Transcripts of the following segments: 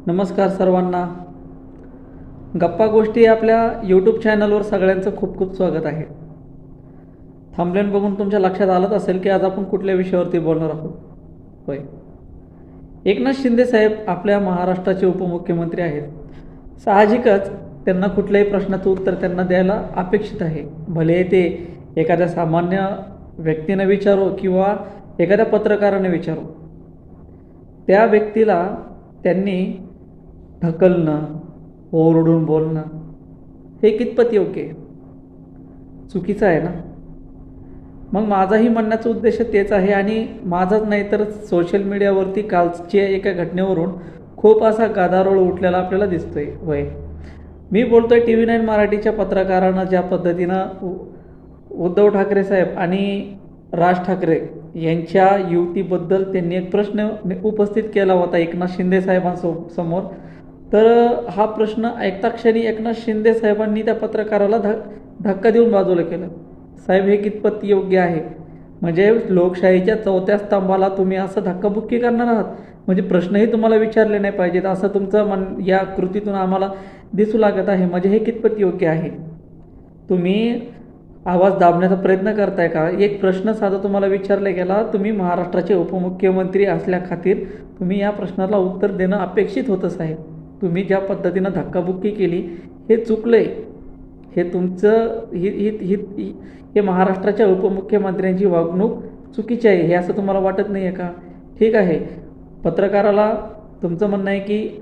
नमस्कार सर्वांना. गप्पा गोष्टी आपल्या यूट्यूब चॅनलवर सगळ्यांचं खूप खूप स्वागत आहे. थंबनेल बघून तुमच्या लक्षात आलंच असेल की आज आपण कुठल्या विषयावरती बोलणार आहोत. होय, एकनाथ शिंदे साहेब आपल्या महाराष्ट्राचे उपमुख्यमंत्री आहेत. साहजिकच त्यांना कुठल्याही प्रश्नाचं उत्तर त्यांना द्यायला अपेक्षित आहे. भले ते एखाद्या सामान्य व्यक्तीनं विचारो किंवा एखाद्या पत्रकाराने विचारो, त्या व्यक्तीला त्यांनी ढकलणं, ओरडून बोलणं हे कितपत योग्य आहे? चुकीचं आहे ना. मग माझाही म्हणण्याचा उद्देश तेच आहे आणि माझाच नाही तर सोशल मीडियावरती कालच्या एका घटनेवरून खूप असा गदारोळ उठलेला आपल्याला दिसतोय. होय, मी बोलतोय TV9 मराठीच्या पत्रकारानं ज्या पद्धतीनं उद्धव ठाकरे साहेब आणि राज ठाकरे यांच्या युतीबद्दल त्यांनी एक प्रश्न उपस्थित केला होता एकनाथ शिंदे साहेबांसमोर. तर हा प्रश्न ऐकता क्षणी एकनाथ शिंदे साहेबांनी त्या पत्रकाराला धक्का देऊन बाजूला केलं. साहेब, हे कितपत योग्य आहे? म्हणजे लोकशाहीच्या चौथ्या स्तंभाला तुम्ही असं धक्काबुक्की करणार आहात? म्हणजे प्रश्नही तुम्हाला विचारले नाही पाहिजेत असं तुमचं या कृतीतून आम्हाला दिसू लागत आहे. म्हणजे हे कितपत योग्य आहे? तुम्ही आवाज दाबण्याचा प्रयत्न करताय का? एक प्रश्न साधा तुम्हाला विचारला गेला, तुम्ही महाराष्ट्राचे उपमुख्यमंत्री असल्या खातीर तुम्ही या प्रश्नाला उत्तर देणं अपेक्षित होतं साहेब. तुम्ही ज्या पद्धतीनं धक्काबुक्की केली हे चुकलंय. हे तुमचं हे महाराष्ट्राच्या उपमुख्यमंत्र्यांची वागणूक चुकीची आहे. हे असं तुम्हाला वाटत नाही आहे का? ठीक आहे, पत्रकाराला तुमचं म्हणणं आहे की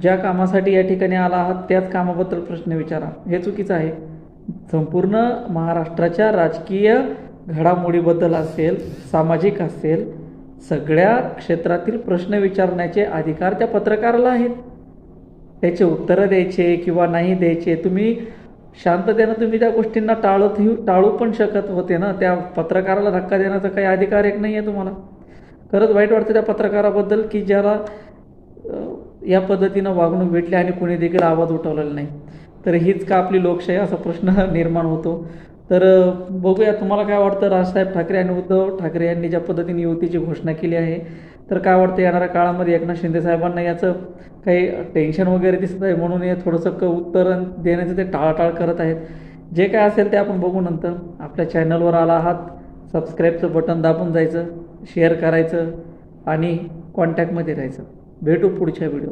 ज्या कामासाठी या ठिकाणी आला आहात त्याच कामाबद्दल प्रश्न विचारा, हे चुकीचं आहे. संपूर्ण महाराष्ट्राच्या राजकीय घडामोडीबद्दल असेल, सामाजिक असेल, सगळ्या क्षेत्रातील प्रश्न विचारण्याचे अधिकार त्या पत्रकाराला आहेत. त्याचे उत्तरं द्यायचे किंवा नाही द्यायचे, तुम्ही शांततेनं तुम्ही त्या गोष्टींना टाळू पण शकत होते ना. त्या पत्रकाराला धक्का देण्याचा काही अधिकार एक नाही आहे तुम्हाला. खरंच वाईट वाटतं त्या पत्रकाराबद्दल की ज्याला या पद्धतीनं वागणूक भेटली आणि कोणी देखील आवाज उठवलेला नाही. तर हीच का आपली लोकशाही, असा प्रश्न निर्माण होतो. तर बघूया तुम्हाला काय वाटतं. राजसाहेब ठाकरे आणि उद्धव ठाकरे यांनी ज्या पद्धतीने युतीची घोषणा केली आहे, तर काय वाटतं येणाऱ्या काळामध्ये एकनाथ शिंदे साहेबांना याचं काही टेन्शन वगैरे दिसत आहे म्हणून हे थोडंसं उत्तर देण्याचं ते टाळाटाळ करत आहेत. जे काय असेल ते आपण बघू नंतर. आपल्या चॅनलवर आला आहात, सबस्क्राईबचं बटन दाबून जायचं, शेअर करायचं आणि कॉन्टॅक्टमध्ये राहायचं. भेटू पुढच्या व्हिडिओ.